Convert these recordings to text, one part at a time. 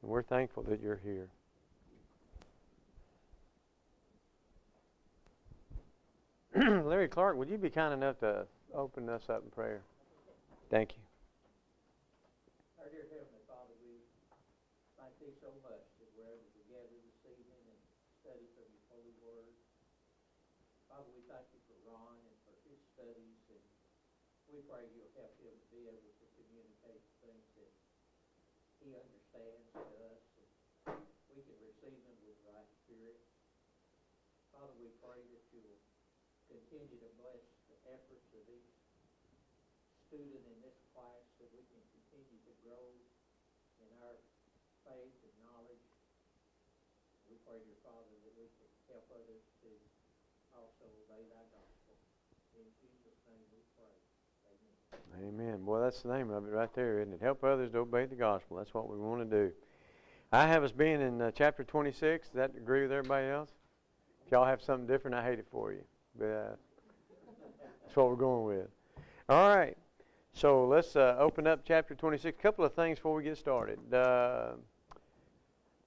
And we're thankful that you're here. Larry Clark, would you be kind enough to open us up in prayer? Thank you. Our dear Heavenly Father, we thank Thee so much that we're able to gather this evening and study from Your holy word. Father, we thank You for Ron and for his studies, and we pray You'll help him to be able to communicate things that he understands to us, and we can receive them with the right spirit. Father, we pray that You'll continue to bless the efforts of each student in this class, that we can continue to grow in our faith and knowledge. We pray, dear Father, that we can help others to also obey Thy gospel. In Jesus' name we pray. Amen. Amen. Boy, that's the name of it right there, isn't it? Help others to obey the gospel. That's what we want to do. I have us being in chapter 26. Does that agree with everybody else? If y'all have something different, I hate it for you. But that's what we're going with. All right. So let's open up chapter 26. A couple of things before we get started.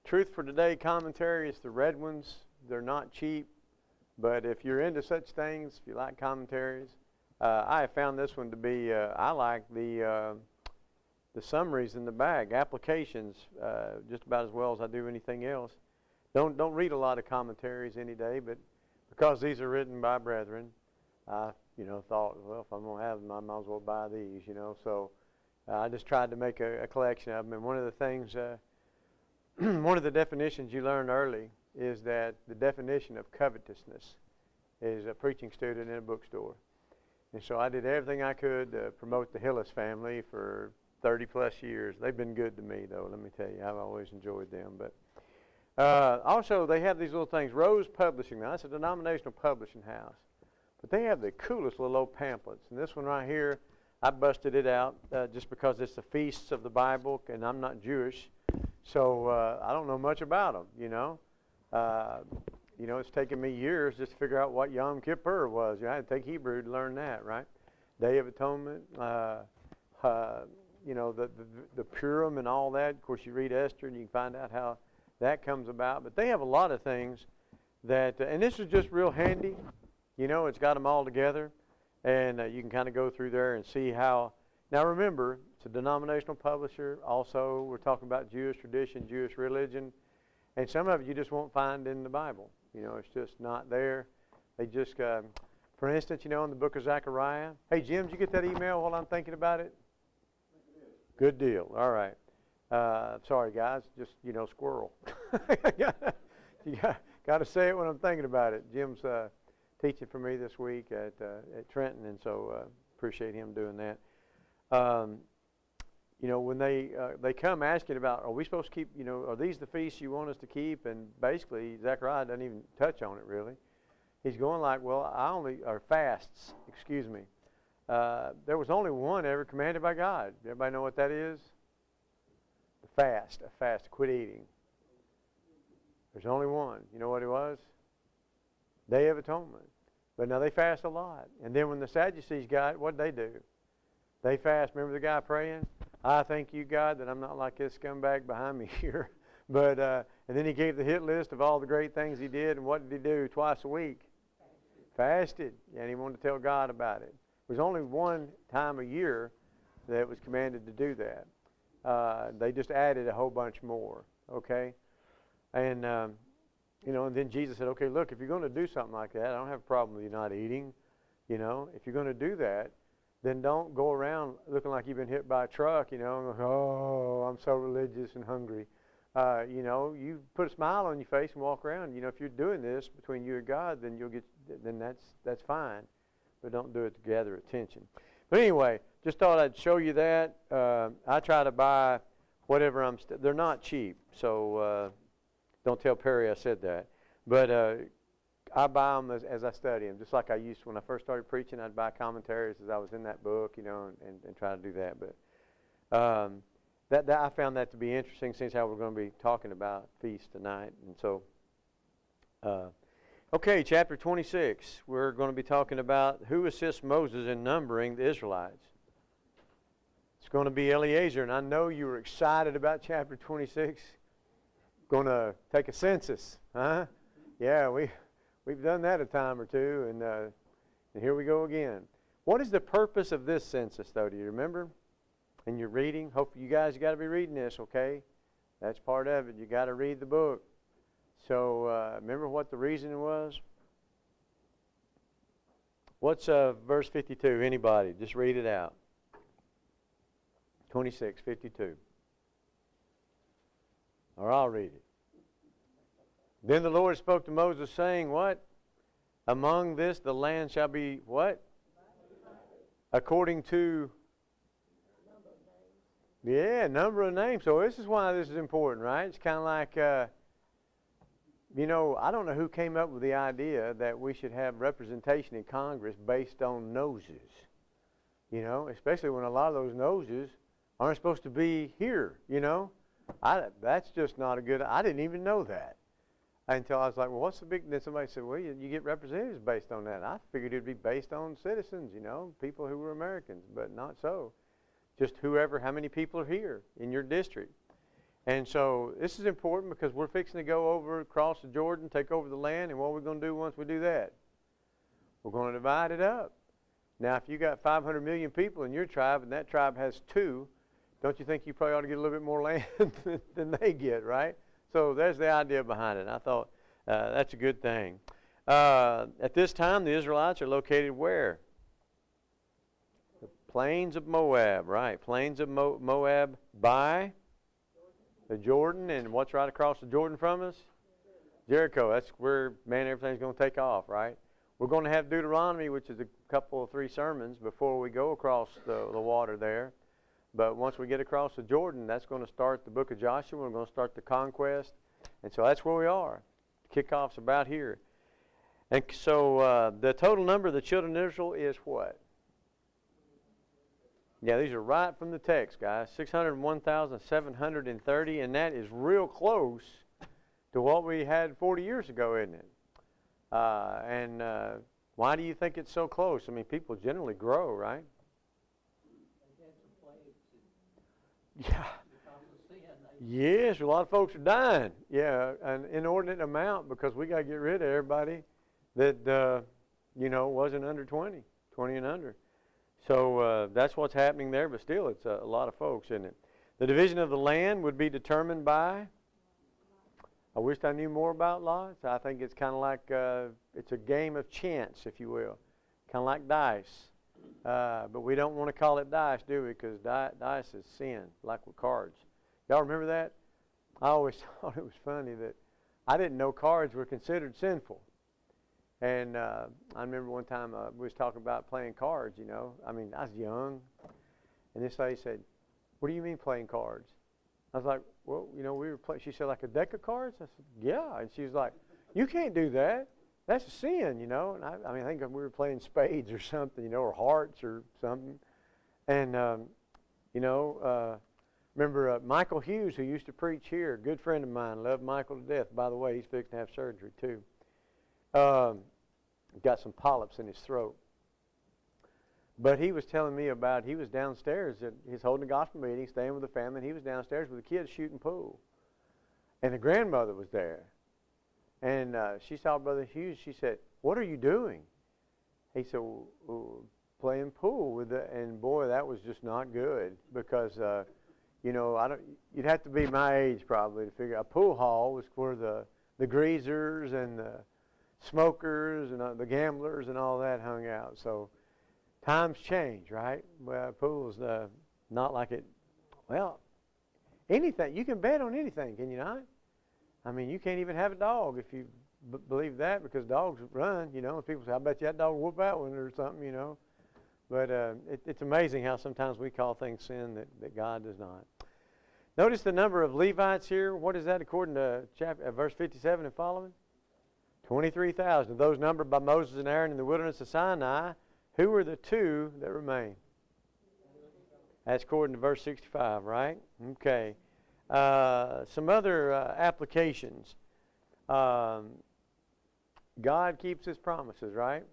Truth for Today commentary is the red ones. They're not cheap. But if you're into such things, if you like commentaries, I have found this one to be, I like the summaries in the back, applications, just about as well as I do anything else. Don't read a lot of commentaries any day, but because these are written by brethren, I thought, well, if I'm going to have them, I might as well buy these, So I just tried to make a collection of them. And one of the things, one of the definitions you learned early is that the definition of covetousness is a preaching student in a bookstore. And so I did everything I could to promote the Hillis family for 30-plus years. They've been good to me, though, let me tell you. I've always enjoyed them. But also, they have these little things. Rose Publishing. Now, that's a denominational publishing house. But they have the coolest little old pamphlets. And this one right here, I busted it out just because it's the feasts of the Bible, and I'm not Jewish. So I don't know much about them, it's taken me years just to figure out what Yom Kippur was. I had to take Hebrew to learn that, right? Day of Atonement, the Purim and all that. Of course, you read Esther and you can find out how that comes about. But they have a lot of things that, and this is just real handy. It's got them all together. And you can kind of go through there and see how. Now remember, it's a denominational publisher. Also, we're talking about Jewish tradition, Jewish religion. And some of it you just won't find in the Bible. It's just not there. They just, for instance, in the book of Zechariah. Hey, Jim, did you get that email while I'm thinking about it? Good deal. All right. Sorry, guys. Just, squirrel. You got to say it when I'm thinking about it. Jim's teaching for me this week at Trenton, and so appreciate him doing that. When they come asking about, are we supposed to keep, are these the feasts you want us to keep? And basically, Zechariah doesn't even touch on it, really. He's going like, well, or fasts, excuse me. There was only one ever commanded by God. Everybody know what that is? The fast, a fast, to quit eating. There's only one. You know what it was? Day of Atonement. But now they fast a lot. And then when the Sadducees got it, what did they do? They fast. Remember the guy praying? I thank you, God, that I'm not like this scumbag behind me here. But and then he gave the hit list of all the great things he did. And what did he do twice a week? Fasted. And he wanted to tell God about it. There was only one time a year that was commanded to do that. They just added a whole bunch more. Okay? And, and then Jesus said, okay, look, if you're going to do something like that, I don't have a problem with you not eating. If you're going to do that, then don't go around looking like you've been hit by a truck, and go, oh, I'm so religious and hungry. You put a smile on your face and walk around. If you're doing this between you and God, then that's fine. But don't do it to gather attention. But anyway, just thought I'd show you that. I try to buy whatever they're not cheap, so don't tell Perry I said that. But I buy them as I study them, just like I used to when I first started preaching. I'd buy commentaries as I was in that book, and try to do that. But that I found that to be interesting, since how we're going to be talking about feasts tonight. And so, okay, chapter 26. We're going to be talking about who assists Moses in numbering the Israelites. It's going to be Eleazar, and I know you were excited about chapter 26. going to take a census, huh? Yeah, we've done that a time or two, and here we go again. What is the purpose of this census, though? Do you remember? In your reading, hope you guys got to be reading this, okay? That's part of it. You got to read the book. So remember what the reason was? What's verse 52? Anybody? Just read it out. 26:52. Or I'll read it. Then the Lord spoke to Moses, saying, what? Among this the land shall be what? According to number of names. So this is why this is important, right? It's kind of like, you know, I don't know who came up with the idea that we should have representation in Congress based on noses. You know, especially when a lot of those noses aren't supposed to be here, you know. That's just not a good, I didn't even know that. Until I was like, well, what's the big, then somebody said, well, you get representatives based on that. And I figured it would be based on citizens, you know, people who were Americans, but not so. Just whoever, how many people are here in your district. And so this is important because we're fixing to go over, across the Jordan, take over the land, and what we're going to do once we do that? We're going to divide it up. Now, if you got 500 million people in your tribe and that tribe has 2, don't you think you probably ought to get a little bit more land than they get, right? So there's the idea behind it. And I thought that's a good thing. At this time, the Israelites are located where? The plains of Moab, right? Plains of Moab by the Jordan. And what's right across the Jordan from us? Jericho. That's where, man, everything's going to take off, right? We're going to have Deuteronomy, which is a couple of 3 sermons before we go across the water there. But once we get across the Jordan, that's going to start the book of Joshua. We're going to start the conquest. And so that's where we are. Kickoff's about here. And so the total number of the children of Israel is what? Yeah, these are right from the text, guys. 601,730. And that is real close to what we had 40 years ago, isn't it? Why do you think it's so close? I mean, people generally grow, right? Yeah. Yes, a lot of folks are dying. Yeah, an inordinate amount because we got to get rid of everybody that, you know, wasn't under 20 and under. So that's what's happening there, but still it's a lot of folks, isn't it? The division of the land would be determined by, I wish I knew more about lots. I think it's kind of like, it's a game of chance, if you will, kind of like dice. But we don't want to call it dice, do we? Because dice is sin, like with cards. Y'all remember that? I always thought it was funny that I didn't know cards were considered sinful. And I remember one time we was talking about playing cards, you know. I mean, I was young. And this lady said, what do you mean playing cards? I was like, well, you know, we were playing. She said, like a deck of cards? I said, yeah. And she was like, you can't do that. That's a sin, you know. And I mean, I think we were playing spades or something, you know, or hearts or something. And, you know, remember Michael Hughes, who used to preach here, a good friend of mine, loved Michael to death. By the way, he's fixing to have surgery too. Got some polyps in his throat. But he was telling me about, he was downstairs, he's holding a gospel meeting, staying with the family, and he was downstairs with the kids shooting pool. And the grandmother was there. And she saw Brother Hughes. She said, what are you doing? He said, well, playing pool with the, and boy, that was just not good because, you know, you'd have to be my age probably to figure out. A pool hall was where the greasers and the smokers and the gamblers and all that hung out. So times change, right? Well, pool's not like it. Well, anything. You can bet on anything, can you not? I mean, you can't even have a dog if you believe that because dogs run, you know. And people say, I bet you that dog will whoop that one or something, you know. But it's amazing how sometimes we call things sin that God does not. Notice the number of Levites here. What is that according to verse 57 and following? 23,000. Of those numbered by Moses and Aaron in the wilderness of Sinai, who were the 2 that remain? That's according to verse 65, right? Okay. Some other applications. God keeps His promises, right?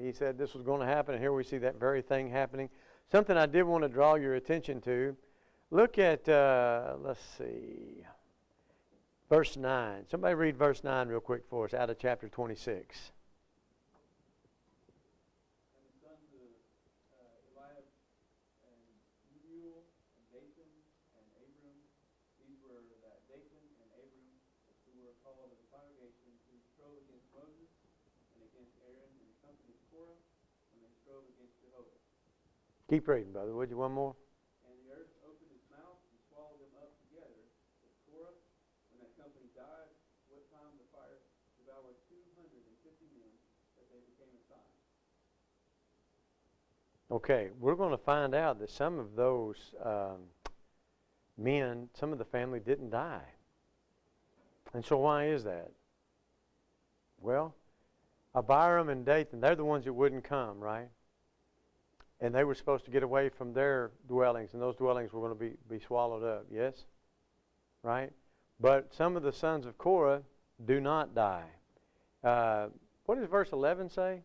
He said this was going to happen, and here we see that very thing happening. Something I did want to draw your attention to. Look at, let's see, Verse 9. Somebody read verse 9 real quick for us out of chapter 26. Keep reading, brother, would you? One more. And the earth opened its mouth and swallowed them up together. But Korah, when that company died, what time the fire devoured 250 men, that they became a sign. Okay, we're going to find out that some of those men, some of the family didn't die. And so why is that? Well, Abiram and Dathan, they're the ones that wouldn't come, right? And they were supposed to get away from their dwellings, and those dwellings were going to be swallowed up, yes? Right? But some of the sons of Korah do not die. What does verse 11 say?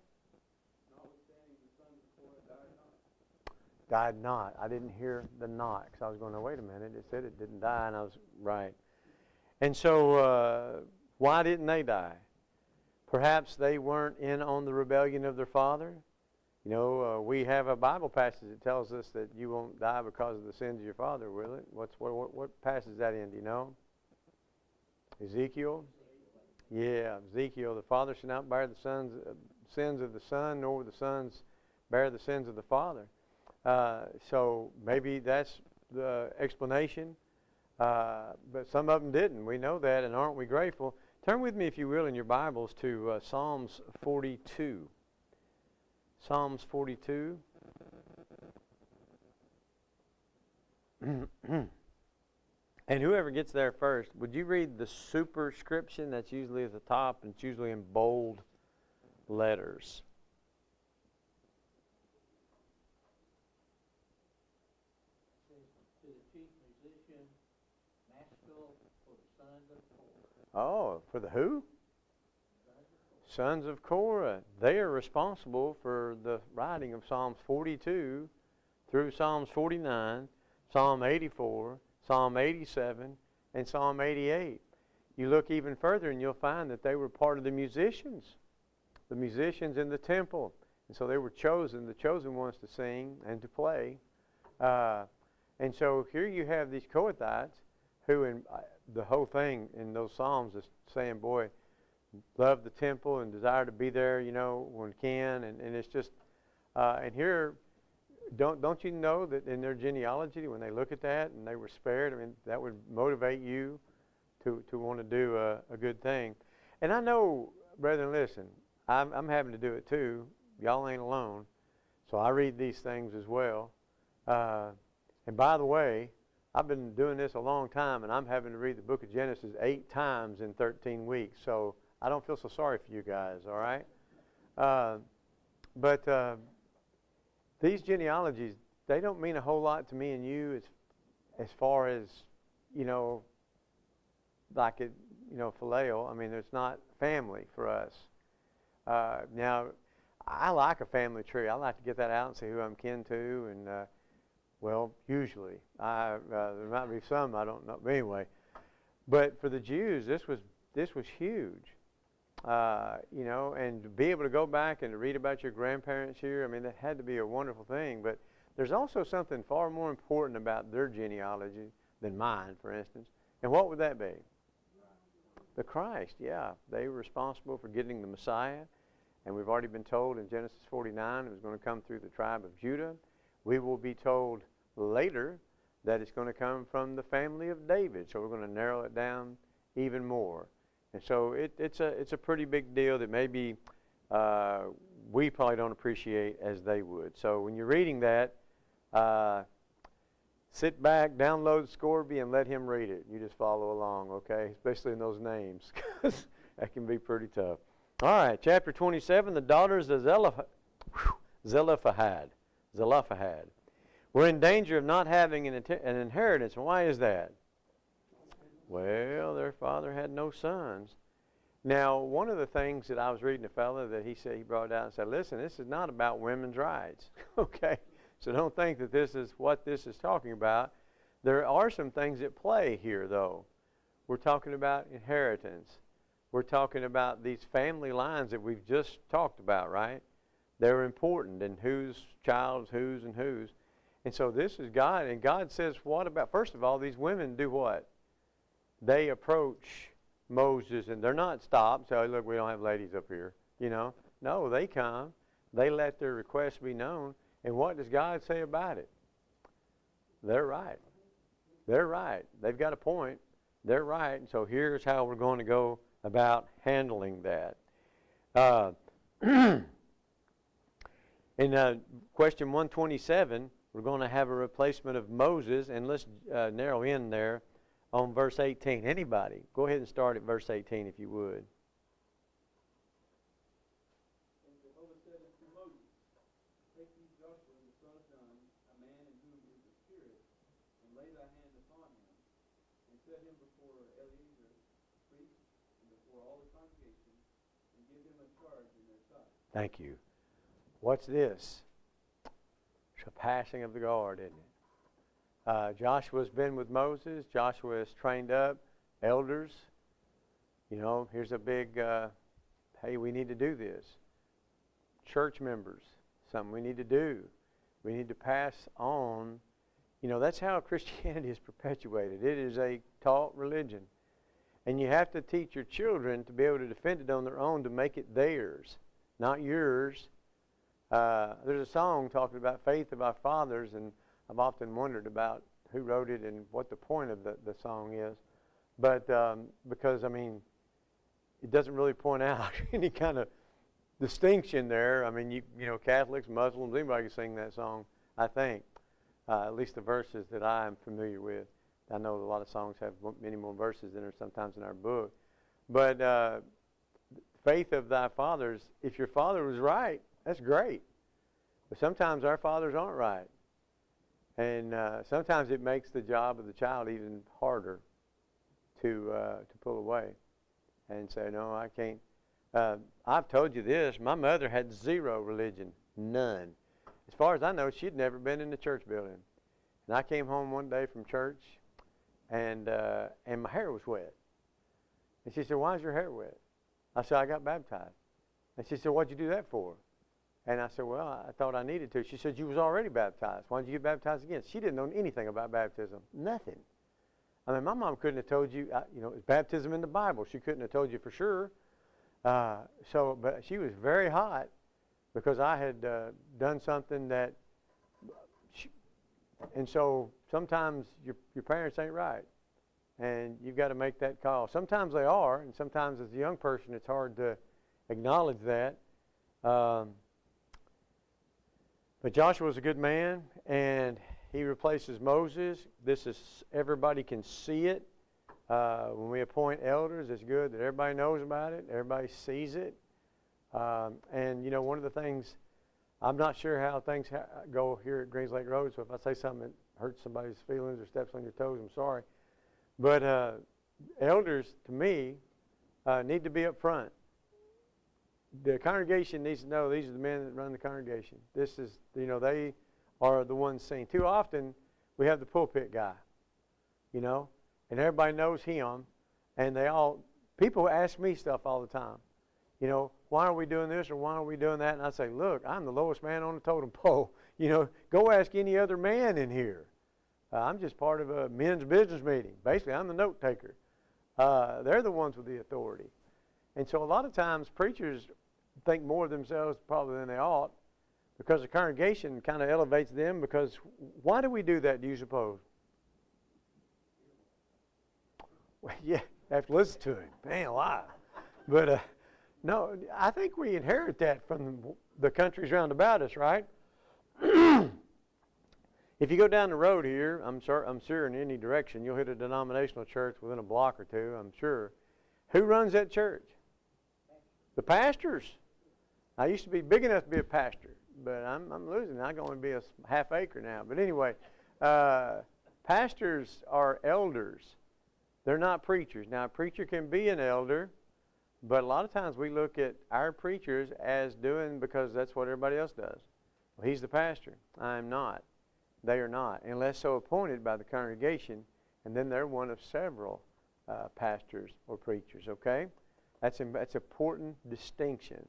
Notwithstanding, the sons of Korah died not. Died not. I didn't hear the not, because I was going, wait a minute, it said it didn't die, and I was right. And so, why didn't they die? Perhaps they weren't in on the rebellion of their father. You know, we have a Bible passage that tells us that you won't die because of the sins of your father, will it? What passage is that in? Do you know? Ezekiel? Yeah, Ezekiel. The father shall not bear the sins of the son, nor the sons bear the sins of the father. So maybe that's the explanation. But some of them didn't. We know that, and aren't we grateful? Turn with me, if you will, in your Bibles to Psalms 42. Psalms 42. And whoever gets there first, would you read the superscription that's usually at the top, and it's usually in bold letters? It says, to the chief musician, Maskil, for the sons of Korah. Oh, for the who? Sons of Korah. They are responsible for the writing of Psalms 42 through Psalms 49, Psalm 84, Psalm 87, and Psalm 88. You look even further and you'll find that they were part of the musicians in the temple. And so they were chosen, the chosen ones to sing and to play. And so here you have these Kohathites who, in the whole thing in those Psalms is saying, boy, love the temple and desire to be there, you know, when can. And it's just, and here, don't you know that in their genealogy, when they look at that and they were spared, I mean, that would motivate you to want to do a good thing. And I know, brethren, listen, I'm having to do it too. Y'all ain't alone. So I read these things as well. And by the way, I've been doing this a long time, and I'm having to read the book of Genesis 8 times in 13 weeks. So I don't feel so sorry for you guys, all right? But these genealogies, they don't mean a whole lot to me and you as far as, you know, like it, you know, phileo. I mean, it's not family for us. Now, I like a family tree. I like to get that out and see who I'm kin to, and well, usually. There might be some I don't know. But anyway, but for the Jews, this was huge. You know, and to be able to go back and to read about your grandparents here, I mean, that had to be a wonderful thing. But there's also something far more important about their genealogy than mine, for instance. And what would that be? The Christ, yeah. They were responsible for getting the Messiah. And we've already been told in Genesis 49 it was going to come through the tribe of Judah. We will be told later that it's going to come from the family of David. So we're going to narrow it down even more. And so it's a pretty big deal that maybe we probably don't appreciate as they would. So when you're reading that, sit back, download Scorby, and let him read it. You just follow along, okay? Especially in those names, because that can be pretty tough. All right, chapter 27, the daughters of Zelophehad were in danger of not having an inheritance. And why is that? Well, their father had no sons. Now, one of the things that I was reading a fellow that he said, he brought out and said, listen, this is not about women's rights, okay? So don't think that this is what this is talking about. There are some things at play here, though. We're talking about inheritance. We're talking about these family lines that we've just talked about, right? They're important, and whose child's whose and whose. And so this is God, and God says, what about, first of all, these women do what? They approach Moses, and they're not stopped, so look, we don't have ladies up here, you know. No, they come, they let their requests be known, and what does God say about it? They're right. They're right. They've got a point. They're right, and so here's how we're going to go about handling that. In question 127, we're going to have a replacement of Moses, and let's narrow in there on verse 18. Anybody, go ahead and start at verse 18 if you would. And Jehovah said unto Moses, Take thee Joshua the son of Nun, a man in whom is the Spirit, and lay thy hand upon him, and set him before Eleazar, priest, and before all the congregation, and give him a charge in their sight. Thank you. What's this? It's a passing of the guard, isn't it? Joshua's been with Moses. Joshua is trained up. Elders, you know, here's a big, hey, we need to do this. Church members, something we need to do. We need to pass on. You know, that's how Christianity is perpetuated. It is a taught religion. And you have to teach your children to be able to defend it on their own, to make it theirs, not yours. There's a song talking about faith of our fathers, and I've often wondered about who wrote it and what the point of the song is. But because, I mean, it doesn't really point out any kind of distinction there. I mean, you know, Catholics, Muslims, anybody can sing that song, I think. At least the verses that I am familiar with. I know a lot of songs have many more verses than are sometimes in our book. But faith of thy fathers, if your father was right, that's great. But sometimes our fathers aren't right. And sometimes it makes the job of the child even harder to pull away and say, no, I can't. I've told you this. My mother had zero religion, none. As far as I know, she'd never been in the church building. And I came home one day from church, and my hair was wet. And she said, why is your hair wet? I said, I got baptized. And she said, what'd you do that for? And I said, well, I thought I needed to. She said, you was already baptized. Why did you get baptized again? She didn't know anything about baptism. Nothing. I mean, my mom couldn't have told you, you know, it's baptism in the Bible. She couldn't have told you for sure. But she was very hot because I had done something that, and so sometimes your parents ain't right. And you've got to make that call. Sometimes they are, and sometimes as a young person it's hard to acknowledge that. But Joshua was a good man, and he replaces Moses. This is, everybody can see it. When we appoint elders, it's good that everybody knows about it, everybody sees it. And, you know, one of the things, I'm not sure how things go here at Greens Lake Road, so if I say something that hurts somebody's feelings or steps on your toes, I'm sorry. But elders, to me, need to be up front. The congregation needs to know these are the men that run the congregation. This is, you know, they are the ones seen. Too often, we have the pulpit guy, you know, and everybody knows him, and people ask me stuff all the time. You know, why are we doing this or why are we doing that? And I say, look, I'm the lowest man on the totem pole. You know, go ask any other man in here. I'm just part of a men's business meeting. Basically, I'm the note taker. They're the ones with the authority. And so a lot of times preachers think more of themselves probably than they ought because the congregation kind of elevates them. Because why do we do that, do you suppose? Well, yeah, I have to listen to him. Man, why? But no, I think we inherit that from the countries round about us, right? If you go down the road here, I'm sure in any direction, you'll hit a denominational church within a block or two, I'm sure. Who runs that church? The pastors. I used to be big enough to be a pastor, but I'm losing. I can only be a half acre now. But anyway, pastors are elders. They're not preachers. Now, a preacher can be an elder, but a lot of times we look at our preachers as doing because that's what everybody else does. Well, he's the pastor. I'm not. They are not, unless so appointed by the congregation, and then they're one of several pastors or preachers, okay? That's important distinction.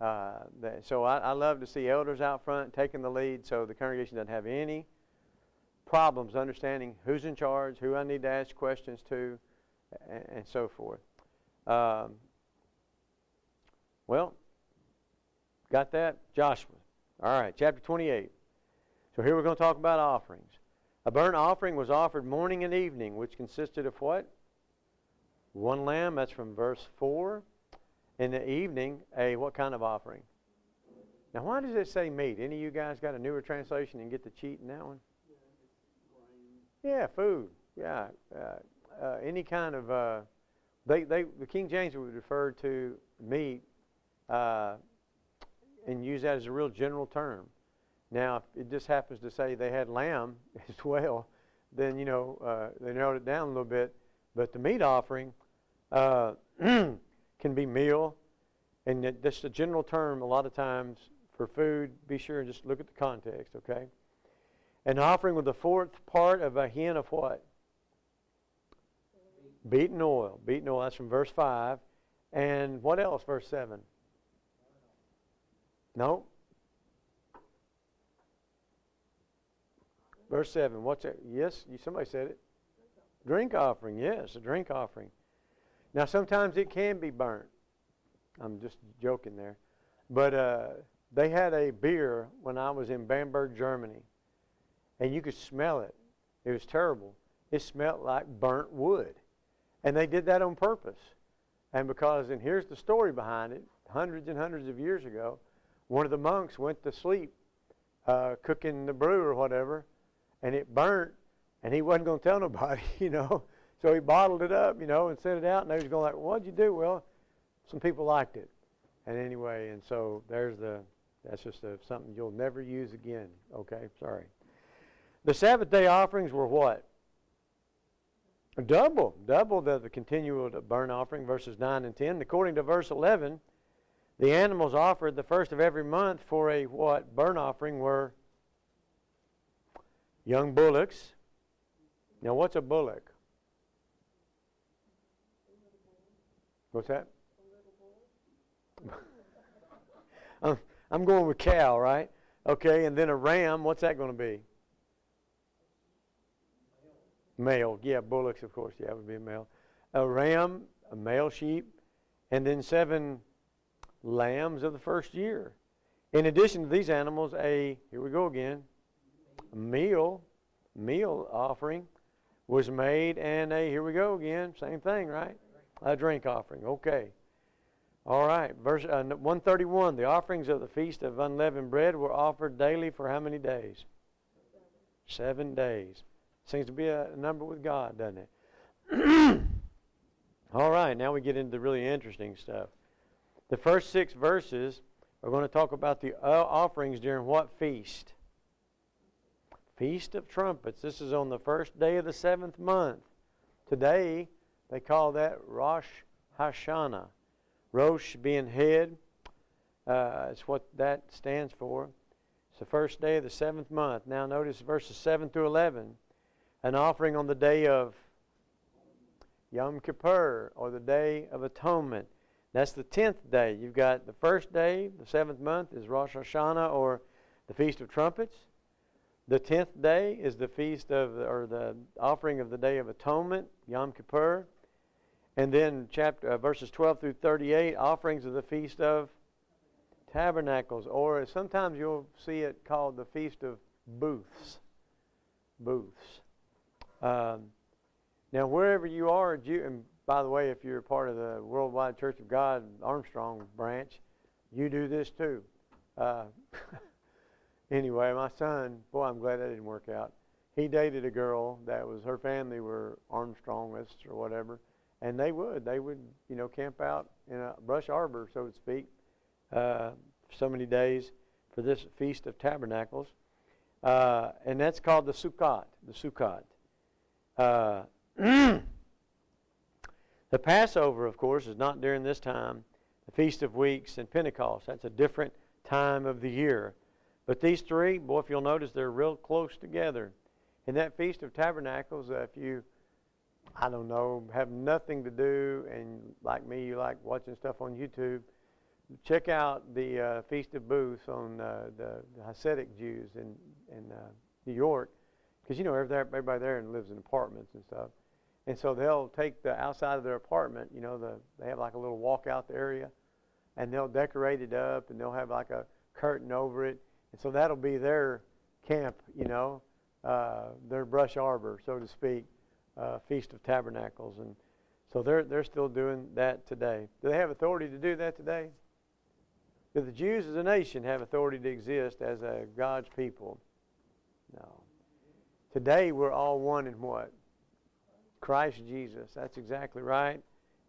So I love to see elders out front taking the lead so the congregation doesn't have any problems understanding who's in charge, who I need to ask questions to, and so forth. Well, got that? Joshua. All right, chapter 28. So here we're going to talk about offerings. A burnt offering was offered morning and evening, which consisted of what? One lamb, that's from verse 4. In the evening, what kind of offering? Now, why does it say meat? Any of you guys got a newer translation and get to cheat in that one? Yeah, food. Yeah, any kind of. The King James would refer to meat and use that as a real general term. Now, if it just happens to say they had lamb as well, then they narrowed it down a little bit. But the meat offering can be meal, and that's a general term a lot of times for food. Be sure and just look at the context, okay? An offering with the fourth part of a hin of what? Beaten oil. Beaten oil, that's from verse 5. And what else, verse 7? No? Verse 7, what's that? Yes, somebody said it. Drink offering, yes, a drink offering. Now, sometimes it can be burnt. I'm just joking there. But they had a beer when I was in Bamberg, Germany. And you could smell it. It was terrible. It smelled like burnt wood. And they did that on purpose. And here's the story behind it, hundreds and hundreds of years ago, one of the monks went to sleep cooking the brew or whatever, and it burnt, and he wasn't going to tell nobody, So he bottled it up, and sent it out, and they was going like, what'd you do? Well, some people liked it. And anyway, and so that's just something you'll never use again. Okay, sorry. The Sabbath day offerings were what? Double the continual burnt offering, verses 9 and 10. According to verse 11, the animals offered the first of every month for a what? Burnt offering were young bullocks. Now, what's a bullock? What's that? I'm going with cow, right? Okay, and then a ram, what's that going to be? Male. Yeah, bullocks, of course. Yeah, it would be a male. A ram, a male sheep, and then 7 lambs of the first year. In addition to these animals, here we go again, a meal offering was made, and here we go again, same thing, right? A drink offering. Okay. All right. Verse 131, the offerings of the Feast of Unleavened Bread were offered daily for how many days? 7 days. Seems to be a number with God, doesn't it? All right, now we get into the really interesting stuff. The first 6 verses are going to talk about the offerings during what feast? Feast of Trumpets. This is on the first day of the 7th month. Today, they call that Rosh Hashanah. Rosh being head. It's what that stands for. It's the first day of the 7th month. Now notice verses 7 through 11. An offering on the day of Yom Kippur, or the Day of Atonement. That's the 10th day. You've got the first day, the 7th month, is Rosh Hashanah, or the Feast of Trumpets. The 10th day is the the offering of the Day of Atonement, Yom Kippur. And then verses 12 through 38, offerings of the Feast of Tabernacles, or sometimes you'll see it called the Feast of Booths. Booths. Now, wherever you are, and by the way, if you're part of the Worldwide Church of God Armstrong branch, you do this too. Anyway, my son, boy, I'm glad that didn't work out. He dated a girl her family were Armstrongists or whatever, and they would camp out in a brush arbor, so to speak, so many days for this Feast of Tabernacles, and that's called the Sukkot. The Sukkot. The Passover, of course, is not during this time. The Feast of Weeks and Pentecost, that's a different time of the year. But these 3, boy, if you'll notice, they're real close together. In that Feast of Tabernacles, if you I don't know, have nothing to do, and like me, you like watching stuff on YouTube, check out the Feast of Booths on the Hasidic Jews in New York, because you know everybody there lives in apartments and stuff, and so they'll take the outside of their apartment, you know, they have like a little walkout area, and they'll decorate it up, and they'll have like a curtain over it, and so that'll be their camp, you know, their brush arbor, so to speak, Feast of Tabernacles, and so they're still doing that today. Do they have authority to do that today? Do the Jews as a nation have authority to exist as a God's people? No. Today we're all one in what? Christ Jesus. That's exactly right.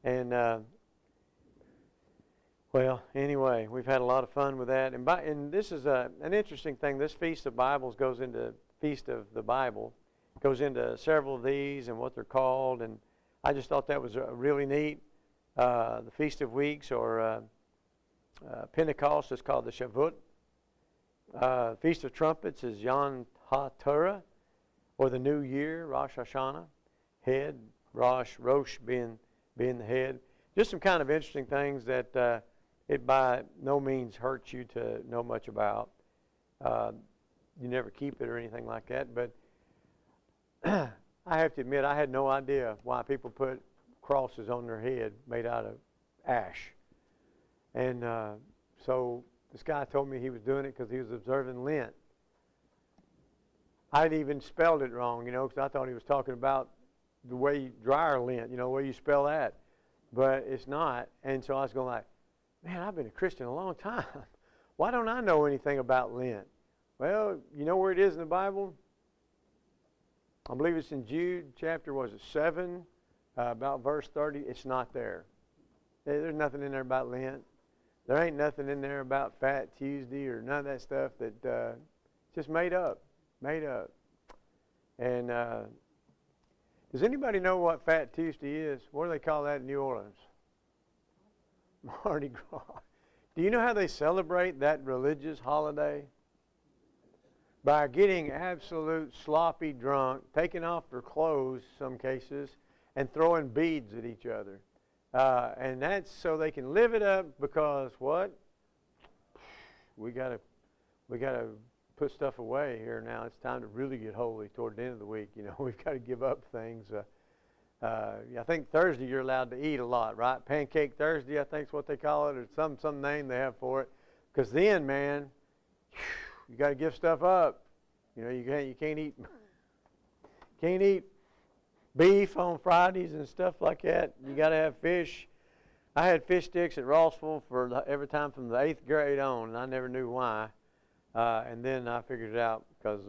And well, anyway, we've had a lot of fun with that. And this is an interesting thing. This Feast of Bibles goes into Feast of the Bible. Goes into several of these and what they're called. And I just thought that was really neat. The Feast of Weeks or Pentecost is called the Shavuot. Feast of Trumpets is Yom HaTorah, or the New Year, Rosh Hashanah. Head, Rosh being the head. Just some kind of interesting things that it by no means hurts you to know much about. You never keep it or anything like that, but I have to admit I had no idea why people put crosses on their head made out of ash. And so this guy told me he was doing it because he was observing Lent. I'd even spelled it wrong, you know, because I thought he was talking about the way you dryer Lent, you know, the way you spell that. But it's not. And so I was going like, man, I've been a Christian a long time. Why don't I know anything about Lent? Well, you know where it is in the Bible? I believe it's in Jude chapter, 7, about verse 30. It's not there. There's nothing in there about Lent. There ain't nothing in there about Fat Tuesday or none of that stuff that just made up. And does anybody know what Fat Tuesday is? What do they call that in New Orleans? Mardi Gras. Do you know how they celebrate that religious holiday? By getting absolute sloppy drunk, taking off their clothes, some cases, and throwing beads at each other. And that's so they can live it up because what? We gotta put stuff away here now. It's time to really get holy toward the end of the week. You know, we've got to give up things. I think Thursday you're allowed to eat a lot, right? Pancake Thursday, I think is what they call it, or some name they have for it. Because then, man, you got to give stuff up. You know, you can't eat beef on Fridays and stuff like that. You got to have fish. I had fish sticks at Rossville for every time from the 8th grade on, and I never knew why. And then I figured it out because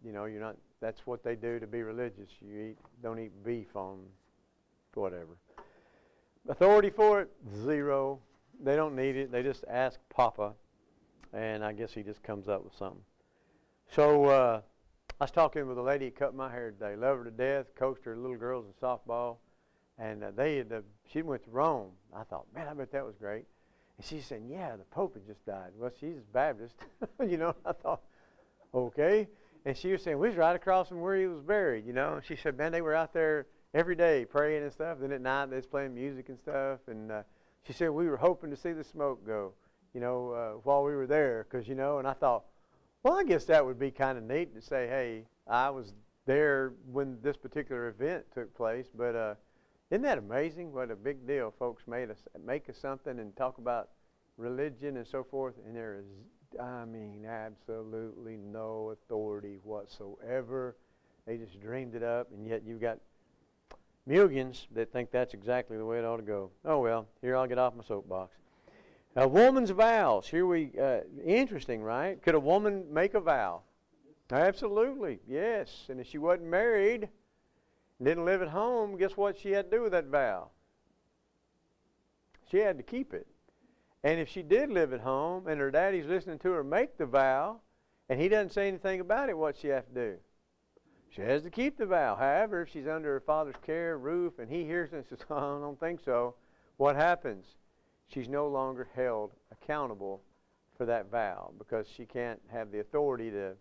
you know, you're not. That's what they do to be religious. Don't eat beef on whatever. Authority for it, zero. They don't need it. They just ask Papa, and I guess he just comes up with something. So I was talking with a lady who cut my hair today. Love her to death. Coached her little girls in softball, and she went to Rome. I thought, man, I bet that was great. And she said, yeah, the Pope had just died. Well, she's a Baptist, you know. I thought, okay. And she was saying, we was right across from where he was buried, you know. And she said, man, they were out there every day praying and stuff. Then at night they was playing music and stuff. And she said, we were hoping to see the smoke go, you know, while we were there. Because, you know, and I thought, well, I guess that would be kind of neat to say, hey, I was there when this particular event took place. But isn't that amazing what a big deal folks make us something and talk about religion and so forth, and there is, I mean, absolutely no authority whatsoever. They just dreamed it up, and yet you've got millions that think that's exactly the way it ought to go. Oh well, here I'll get off my soapbox. A woman's vows. Interesting, right? Could a woman make a vow? Absolutely, yes. And if she wasn't married, didn't live at home, guess what she had to do with that vow? She had to keep it. And if she did live at home and her daddy's listening to her make the vow and he doesn't say anything about it, what's she have to do? She has to keep the vow. However, if she's under her father's care, roof, and he hears it and says, oh, I don't think so, what happens? She's no longer held accountable for that vow because she can't have the authority to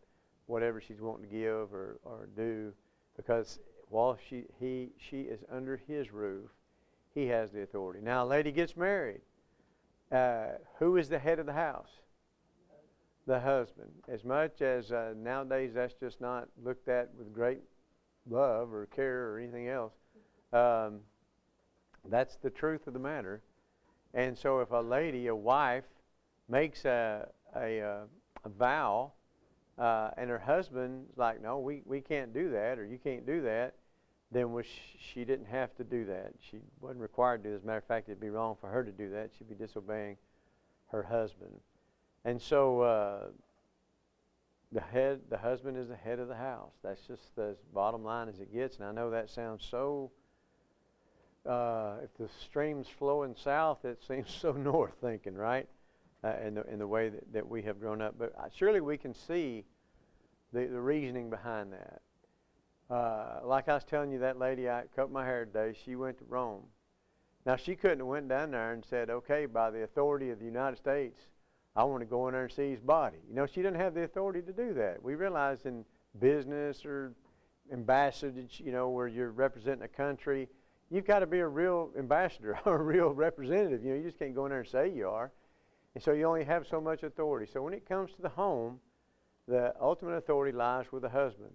whatever she's wanting to give or do, because while she is under his roof, he has the authority. Now, a lady gets married. Who is the head of the house? The husband. As much as nowadays that's just not looked at with great love or care or anything else, that's the truth of the matter. And so if a wife, makes a vow, and her husband's like, no, we can't do that, or you can't do that, then she didn't have to do that. She wasn't required to do this. As a matter of fact, it'd be wrong for her to do that. She'd be disobeying her husband. And so the husband is the head of the house. That's just as bottom line as it gets. And I know that sounds so, if the stream's flowing south, it seems so north thinking, right? In the way that we have grown up. But surely we can see the reasoning behind that. Like I was telling you, that lady, I cut my hair today, she went to Rome. Now, she couldn't have went down there and said, okay, by the authority of the United States, I want to go in there and see his body. You know, she didn't have the authority to do that. We realize in business or ambassadage, you know, where you're representing a country, you've got to be a real ambassador or a real representative. You know, you just can't go in there and say you are. And so you only have so much authority. So when it comes to the home, the ultimate authority lies with the husband.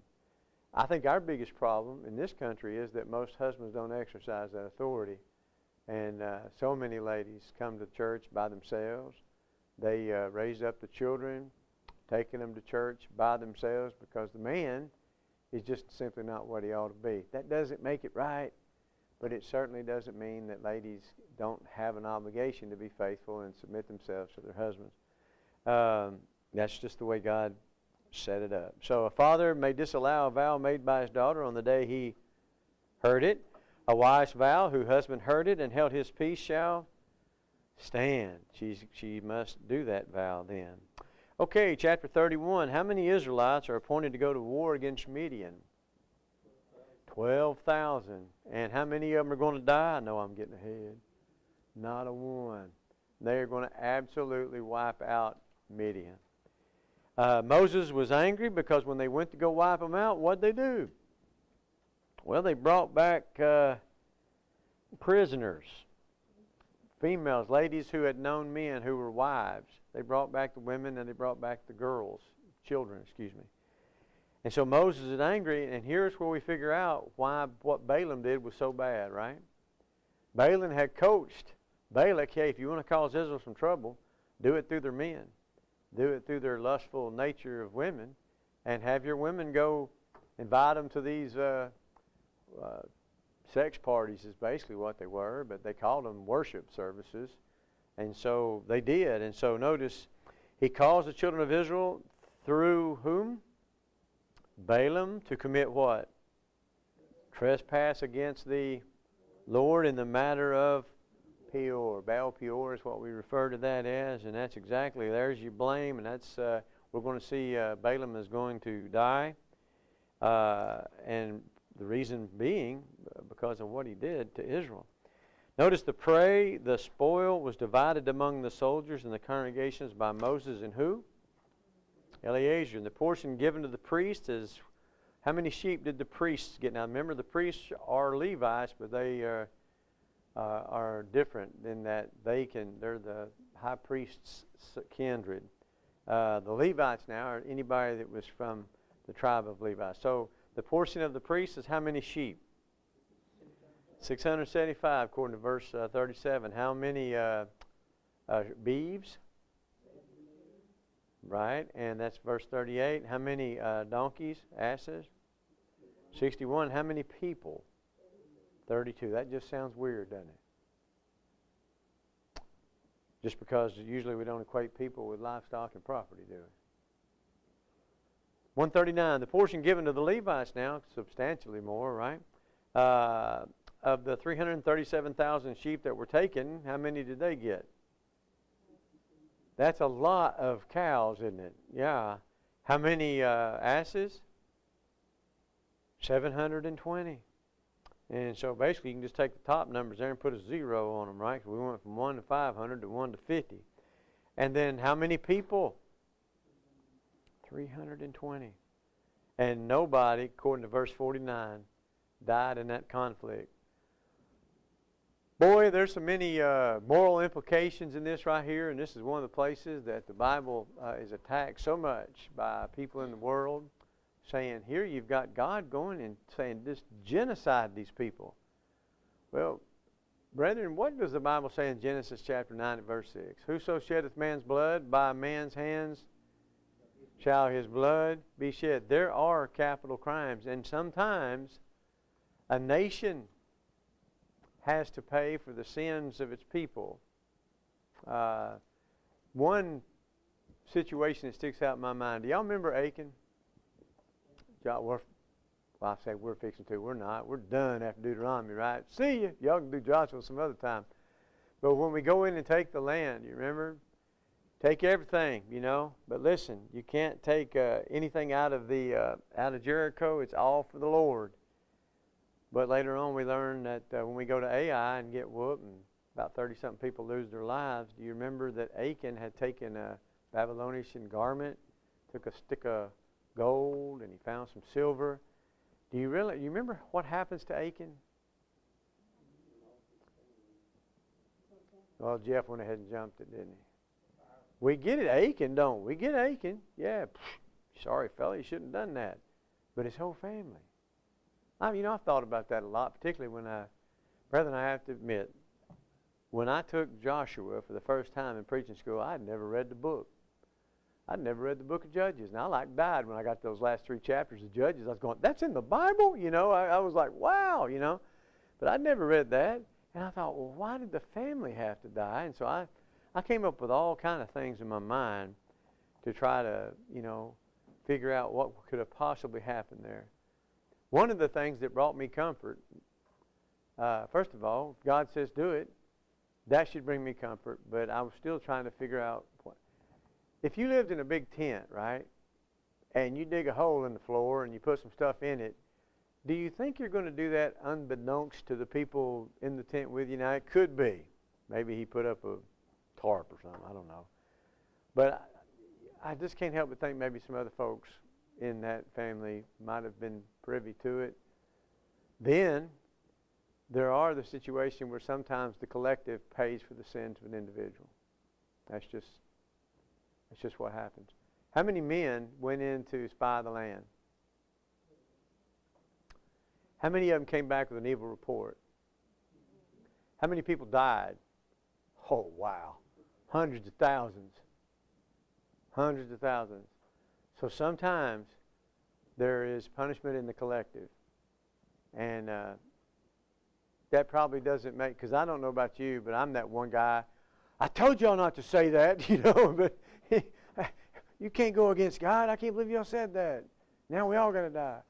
I think our biggest problem in this country is that most husbands don't exercise that authority. And so many ladies come to church by themselves. They raise up the children, taking them to church by themselves because the man is just simply not what he ought to be. That doesn't make it right, but it certainly doesn't mean that ladies don't have an obligation to be faithful and submit themselves to their husbands. That's just the way God set it up. So a father may disallow a vow made by his daughter on the day he heard it. A wife's vow, whose husband heard it and held his peace, shall stand. She must do that vow then. Okay, chapter 31. How many Israelites are appointed to go to war against Midian? 12,000. And how many of them are going to die? I know I'm getting ahead. Not a one. They are going to absolutely wipe out Midian. Moses was angry because when they went to go wipe them out, what'd they do? Well, they brought back prisoners, females, ladies who had known men who were wives. They brought back the women and they brought back the children. And so Moses is angry, and here's where we figure out why what Balaam did was so bad, right? Balaam had coached Balak, hey, if you want to cause Israel some trouble, do it through their men. Do it through their lustful nature of women, and have your women go invite them to these sex parties is basically what they were, but they called them worship services. And so they did. And so notice, he caused the children of Israel through whom? Balaam to commit what? Trespass against the Lord in the matter of Peor. Baal Peor is what we refer to that as, and that's exactly, there's your blame, and that's, we're going to see Balaam is going to die, and the reason being because of what he did to Israel. Notice the spoil was divided among the soldiers and the congregations by Moses and who? Eleazar. And the portion given to the priest is, how many sheep did the priests get? Now remember, the priests are Levites, but they are different in that they're the high priest's kindred. The Levites now are anybody that was from the tribe of Levi. So the portion of the priest is how many sheep? 675 according to verse 37. How many beeves? Right, and that's verse 38. How many donkeys, asses? 61. How many people? 32. That just sounds weird, doesn't it? Just because usually we don't equate people with livestock and property, do we? 139. The portion given to the Levites now, substantially more, right? Of the 337,000 sheep that were taken, how many did they get? That's a lot of cows, isn't it? Yeah. How many asses? 720. And so basically you can just take the top numbers there and put a 0 on them, right? We went from 1 to 500 to 1 to 50. And then how many people? 320. And nobody, according to verse 49, died in that conflict. Boy, there's so many moral implications in this right here, and this is one of the places that the Bible is attacked so much by people in the world, saying, here you've got God going and saying, just genocide these people. Well, brethren, what does the Bible say in Genesis chapter 9 and verse 6? Whoso sheddeth man's blood, by man's hands shall his blood be shed. There are capital crimes, and sometimes a nation has to pay for the sins of its people. One situation that sticks out in my mind. Do y'all remember Achan? Well, I say we're fixing to. We're not. We're done after Deuteronomy, right? See you. Y'all can do Joshua some other time. But when we go in and take the land, you remember? Take everything, you know. But listen, you can't take anything out of Jericho. It's all for the Lord. But later on we learn that when we go to Ai and get whooped and about 30-something people lose their lives, do you remember that Achan had taken a Babylonian garment, took a stick of gold, and he found some silver? Do you remember what happens to Achan? Well, Jeff went ahead and jumped it, didn't he? We get it, Achan, don't we? Get Achan. Yeah, sorry, fella, you shouldn't have done that. But his whole family. I've thought about that a lot, particularly when brethren, I have to admit, when I took Joshua for the first time in preaching school, I'd never read the book. I'd never read the book of Judges. And I died when I got those last 3 chapters of Judges. I was going, that's in the Bible? I was like, wow, But I'd never read that. And I thought, well, why did the family have to die? And so I came up with all kind of things in my mind to try to, figure out what could have possibly happened there. One of the things that brought me comfort, first of all, God says do it. That should bring me comfort. But I was still trying to figure out if you lived in a big tent, right, and you dig a hole in the floor and you put some stuff in it, do you think you're going to do that unbeknownst to the people in the tent with you? Now, it could be. Maybe he put up a tarp or something. I don't know. But I just can't help but think maybe some other folks in that family might have been privy to it. Then there are the situation where sometimes the collective pays for the sins of an individual. That's just what happens. How many men went in to spy the land? How many of them came back with an evil report? How many people died? Oh, wow. Hundreds of thousands. Hundreds of thousands. So sometimes there is punishment in the collective. And that probably doesn't make, because I don't know about you, but I'm that one guy. I told y'all not to say that, but you can't go against God. I can't believe y'all said that. Now we all going to die.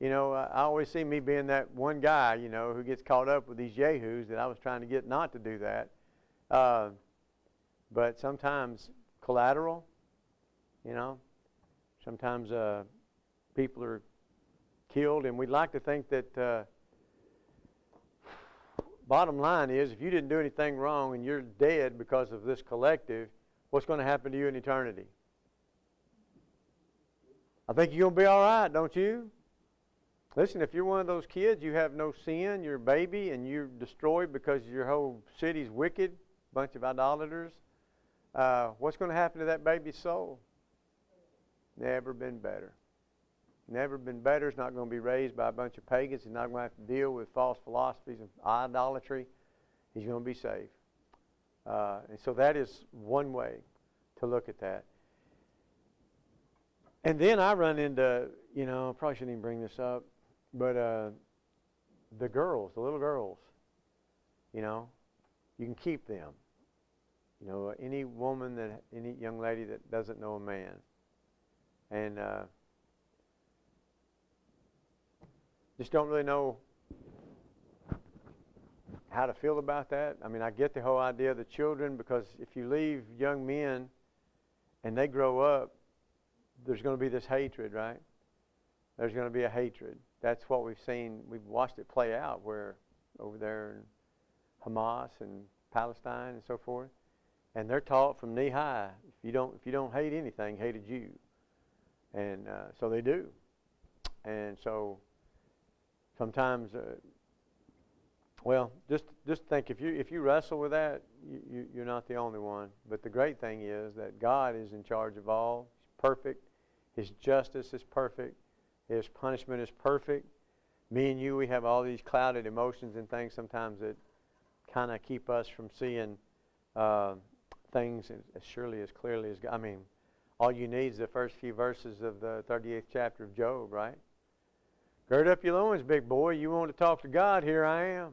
I always see me being that one guy, who gets caught up with these yahoos that I was trying to get not to do that. But sometimes collateral, sometimes people are killed, and we'd like to think that bottom line is if you didn't do anything wrong and you're dead because of this collective, what's going to happen to you in eternity? I think you're going to be all right, don't you? Listen, if you're one of those kids, you have no sin, you're a baby, and you're destroyed because your whole city's wicked, bunch of idolaters, what's going to happen to that baby's soul? Never been better. Never been better. It's not going to be raised by a bunch of pagans. He's not going to have to deal with false philosophies and idolatry. He's going to be saved. And so that is one way to look at that. And then I run into, I probably shouldn't even bring this up, but the girls, the little girls, you can keep them. Any woman, any young lady that doesn't know a man. And just don't really know how to feel about that. I mean, I get the whole idea of the children, because if you leave young men and they grow up, there's going to be this hatred, right? There's going to be a hatred. That's what we've seen. We've watched it play out where over there in Hamas and Palestine and so forth. And they're taught from knee high, if you don't hate anything, hate a Jew. And so they do. And so Sometimes, well, just think, if you wrestle with that, you're not the only one. But the great thing is that God is in charge of all. He's perfect. His justice is perfect. His punishment is perfect. Me and you, we have all these clouded emotions and things sometimes that kind of keep us from seeing things as surely, as clearly as God. I mean, all you need is the first few verses of the 38th chapter of Job, right? Gird up your loins, big boy. You want to talk to God? Here I am.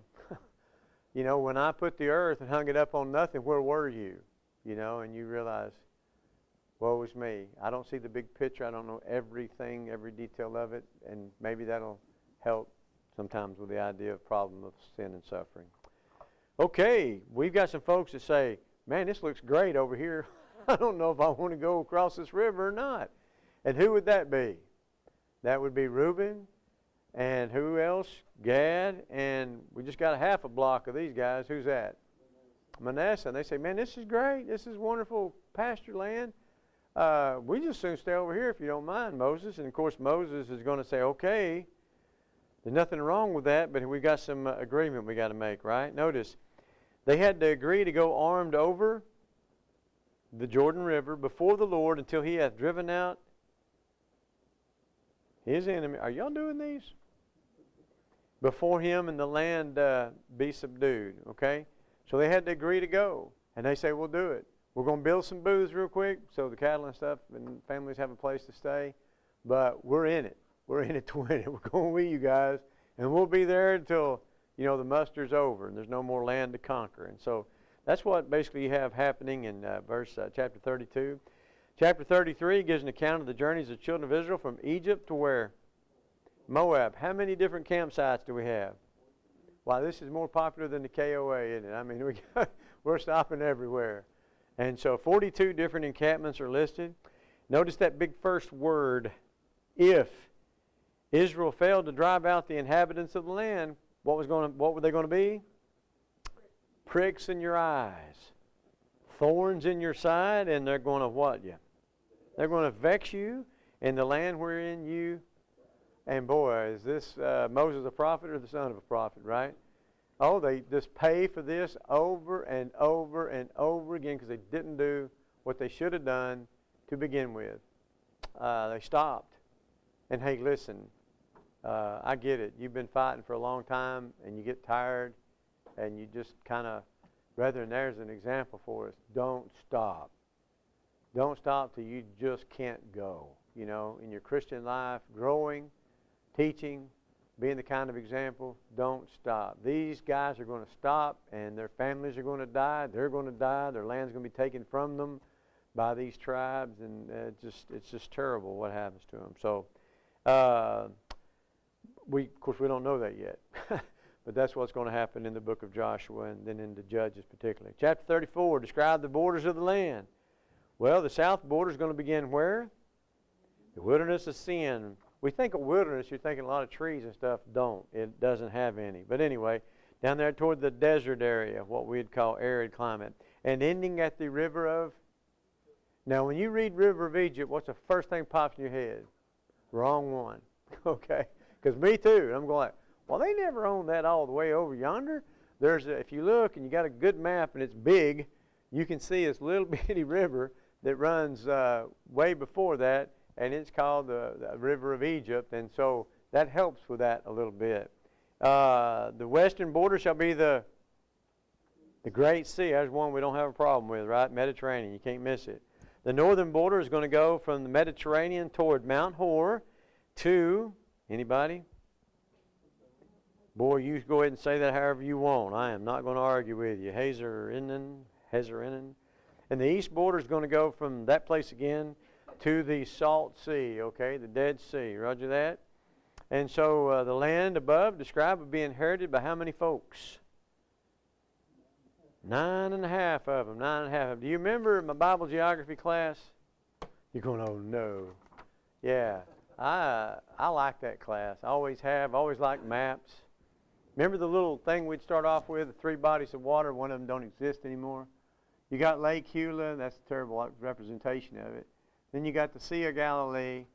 You know, when I put the earth and hung it up on nothing, where were you? You know, and you realize, woe is me. I don't see the big picture. I don't know everything, every detail of it, and maybe that'll help sometimes with the idea of problem of sin and suffering. Okay, we've got some folks that say, man, this looks great over here. I don't know if I want to go across this river or not. And who would that be? That would be Reuben. And who else? Gad. And we just got a half a block of these guys. Who's that? Manasseh. And they say, man, this is great. This is wonderful pasture land. We just soon stay over here if you don't mind, Moses. And, of course, Moses is going to say, okay, there's nothing wrong with that, but we got some agreement we got to make, right? Notice, they had to agree to go armed over the Jordan River before the Lord until he hath driven out his enemy. Are y'all doing these? Before him and the land be subdued, okay? So they had to agree to go. And they say, we'll do it. We're going to build some booths real quick so the cattle and stuff and families have a place to stay. But we're in it. We're in it to win it. We're going with you guys. And we'll be there until, you know, the muster's over and there's no more land to conquer. And so that's what basically you have happening in chapter 32. Chapter 33 gives an account of the journeys of the children of Israel from Egypt to where? Moab. How many different campsites do we have? Wow, this is more popular than the KOA, isn't it? I mean, we're stopping everywhere. And so 42 different encampments are listed. Notice that big first word, if. Israel failed to drive out the inhabitants of the land, what were they going to be? Pricks in your eyes, thorns in your side, and they're going to what you? They're going to vex you in the land wherein you. And boy, is this Moses a prophet or the son of a prophet, right? Oh, they just pay for this over and over and over again because they didn't do what they should have done to begin with. They stopped. And hey, listen, I get it. You've been fighting for a long time and you get tired and you just kind of, brethren, there's an example for us. Don't stop. Don't stop till you just can't go. You know, in your Christian life, growing, teaching, being the kind of example, don't stop. These guys are going to stop and their families are going to die. They're going to die. Their land's going to be taken from them by these tribes, and it's just terrible what happens to them. So, of course, we don't know that yet. But that's what's going to happen in the book of Joshua and then in the Judges particularly. Chapter 34, describe the borders of the land. Well, the south border is going to begin where? The wilderness of Sin. We think of wilderness, you're thinking a lot of trees and stuff. Don't. It doesn't have any. But anyway, down there toward the desert area, what we'd call arid climate. And ending at the river of... Now, when you read River of Egypt, what's the first thing pops in your head? Wrong one. Okay? Because me too. I'm going like, well, they never owned that all the way over yonder. If you look and you got a good map and it's big, you can see this little bitty river that runs way before that, and it's called the River of Egypt, and so that helps with that a little bit. The western border shall be the Great Sea. There's one we don't have a problem with, right? Mediterranean. You can't miss it. The northern border is going to go from the Mediterranean toward Mount Hor to, anybody? Boy, you go ahead and say that however you want. I am not going to argue with you. Hazarinan. And the east border is going to go from that place again to the Salt Sea, okay, the Dead Sea. Roger that? And so the land above described would be inherited by how many folks? 9.5 of them. 9.5 of them. Do you remember my Bible geography class? You're going, oh no. Yeah, I like that class. I always have. Always like maps. Remember the little thing we'd start off with, the 3 bodies of water? One of them don't exist anymore. You got Lake Hula. That's a terrible representation of it. Then you got the Sea of Galilee,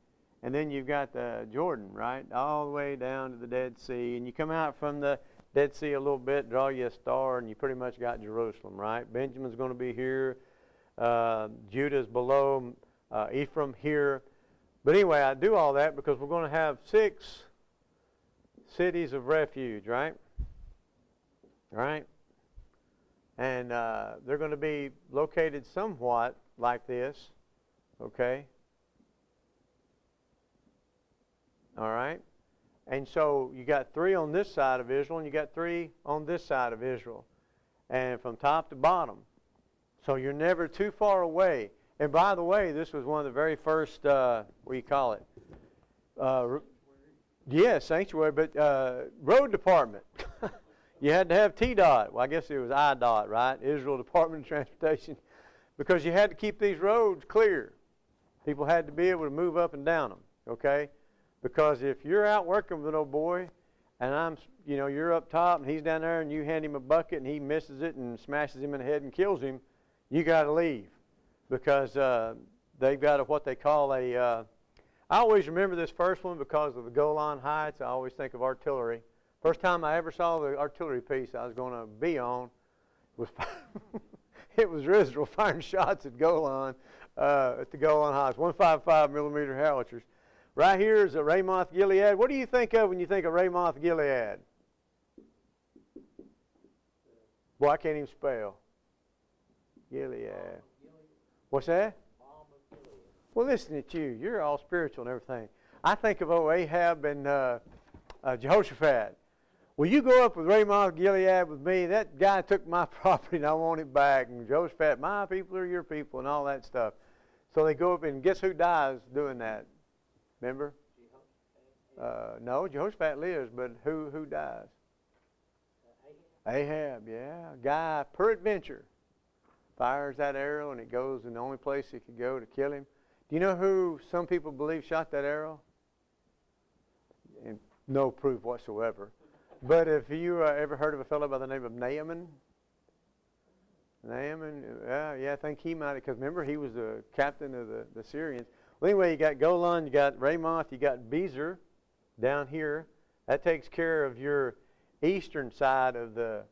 and then you've got the Jordan, right, all the way down to the Dead Sea. And you come out from the Dead Sea a little bit, draw you a star, and you pretty much got Jerusalem, right? Benjamin's going to be here. Judah's below, Ephraim here. But anyway, I do all that because we're going to have 6 cities of refuge, right? Right? And they're going to be located somewhat like this, okay? All right? And so you got 3 on this side of Israel, and you got 3 on this side of Israel. And from top to bottom. So you're never too far away. And by the way, this was one of the very first, what do you call it? Sanctuary, but road department. You had to have TDOT. Well, I guess it was IDOT, right? Israel Department of Transportation. Because you had to keep these roads clear. People had to be able to move up and down them, okay? Because if you're out working with an old boy, and you're up top, and he's down there, and you hand him a bucket, and he misses it and smashes him in the head and kills him, you got to leave. Because they've got what they call I always remember this first one because of the Golan Heights. I always think of artillery. First time I ever saw the artillery piece I was going to be on was it was Israel firing shots at Golan, at the Golan Heights, 155 millimeter howitzers. Right here is a Ramoth Gilead. What do you think of when you think of Ramoth Gilead? Boy, I can't even spell. Gilead. What's that? Well, listen at you. You're all spiritual and everything. I think of Ahab and Jehoshaphat. Will you go up with Ramoth Gilead with me? That guy took my property and I want it back. And Jehoshaphat, my people are your people and all that stuff. So they go up and guess who dies doing that? Remember? No, Jehoshaphat lives, but who dies? Ahab, yeah. A guy, peradventure, fires that arrow and it goes in the only place it could go to kill him. Do you know who some people believe shot that arrow? And no proof whatsoever. But if you ever heard of a fellow by the name of Naaman? Yeah, I think he might have, because remember he was the captain of the Syrians. Well, anyway, you got Golan, you got Ramoth, you got Bezer down here. That takes care of your eastern side of the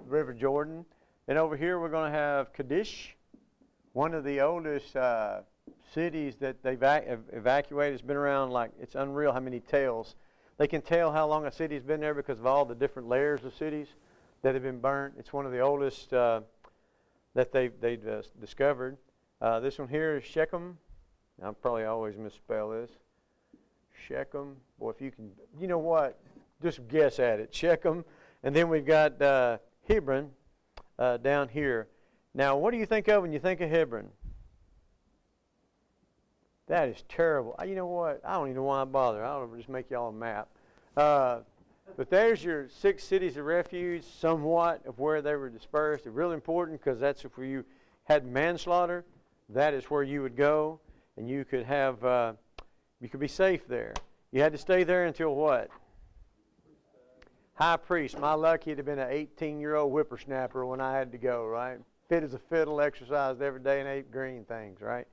River Jordan. And over here we're going to have Kadesh, one of the oldest cities that they've evacuated. It's been around like, it's unreal how many tales. They can tell how long a city's been there because of all the different layers of cities that have been burnt. It's one of the oldest that they've discovered. This one here is Shechem. I'll probably always misspell this. Shechem. Boy, if you can, you know what? Just guess at it. Shechem. And then we've got Hebron down here. Now, what do you think of when you think of Hebron? That is terrible. You know what? I don't even know why I bother. I'll just make y'all a map. But there's your 6 cities of refuge, somewhat of where they were dispersed. It's really important because that's if you had manslaughter, that is where you would go, and you could have, you could be safe there. You had to stay there until what? High priest. My luck, he'd have been an 18-year-old whippersnapper when I had to go, right? Fit as a fiddle, exercised every day, and ate green things, right?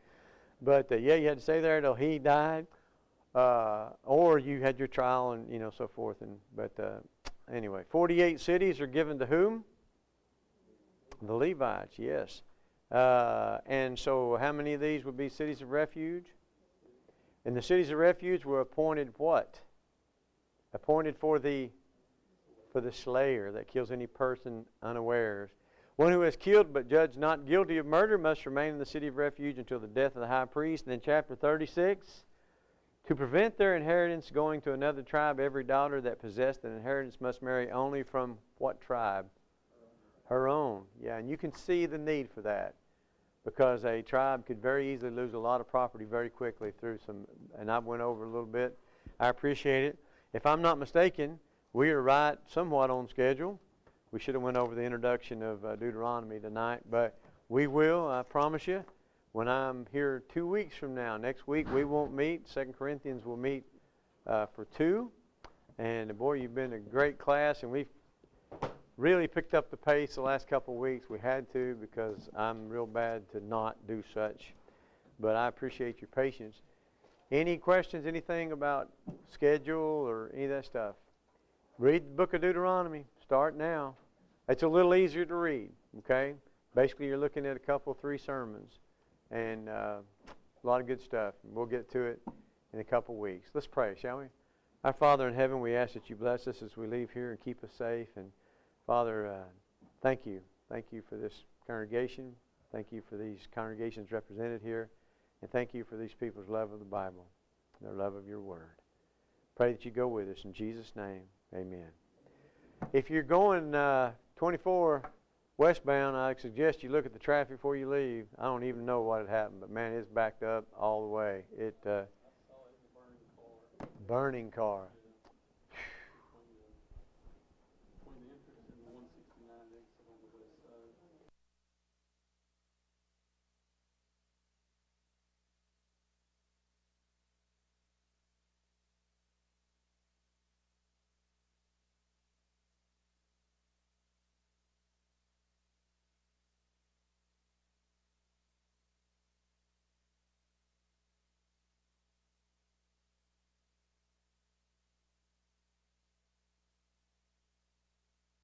But yeah, you had to stay there until he died, or you had your trial and so forth. But anyway, 48 cities are given to whom? The Levites, yes. And so, how many of these would be cities of refuge? And the cities of refuge were appointed what? Appointed for the slayer that kills any person unawares. One who has killed but judged not guilty of murder must remain in the city of refuge until the death of the high priest. And then chapter 36, to prevent their inheritance going to another tribe, every daughter that possessed an inheritance must marry only from what tribe? Her own. Yeah, and you can see the need for that because a tribe could very easily lose a lot of property very quickly through some, and I went over a little bit. I appreciate it. If I'm not mistaken, we are right somewhat on schedule. We should have went over the introduction of Deuteronomy tonight, but we will, I promise you, when I'm here 2 weeks from now. Next week we won't meet. 2 Corinthians will meet for 2. And boy, you've been a great class, and we've really picked up the pace the last couple of weeks. We had to because I'm real bad to not do such. But I appreciate your patience. Any questions, anything about schedule or any of that stuff? Read the book of Deuteronomy. Start now. It's a little easier to read, okay? Basically, you're looking at a couple, 3 sermons, and a lot of good stuff. We'll get to it in a couple weeks. Let's pray, shall we? Our Father in heaven, we ask that you bless us as we leave here and keep us safe. And Father, thank you. Thank you for this congregation. Thank you for these congregations represented here. And thank you for these people's love of the Bible, their love of your word. Pray that you go with us. In Jesus' name, amen. If you're going 24 westbound, I suggest you look at the traffic before you leave. I don't even know what had happened, but man, it's backed up all the way. Burning car.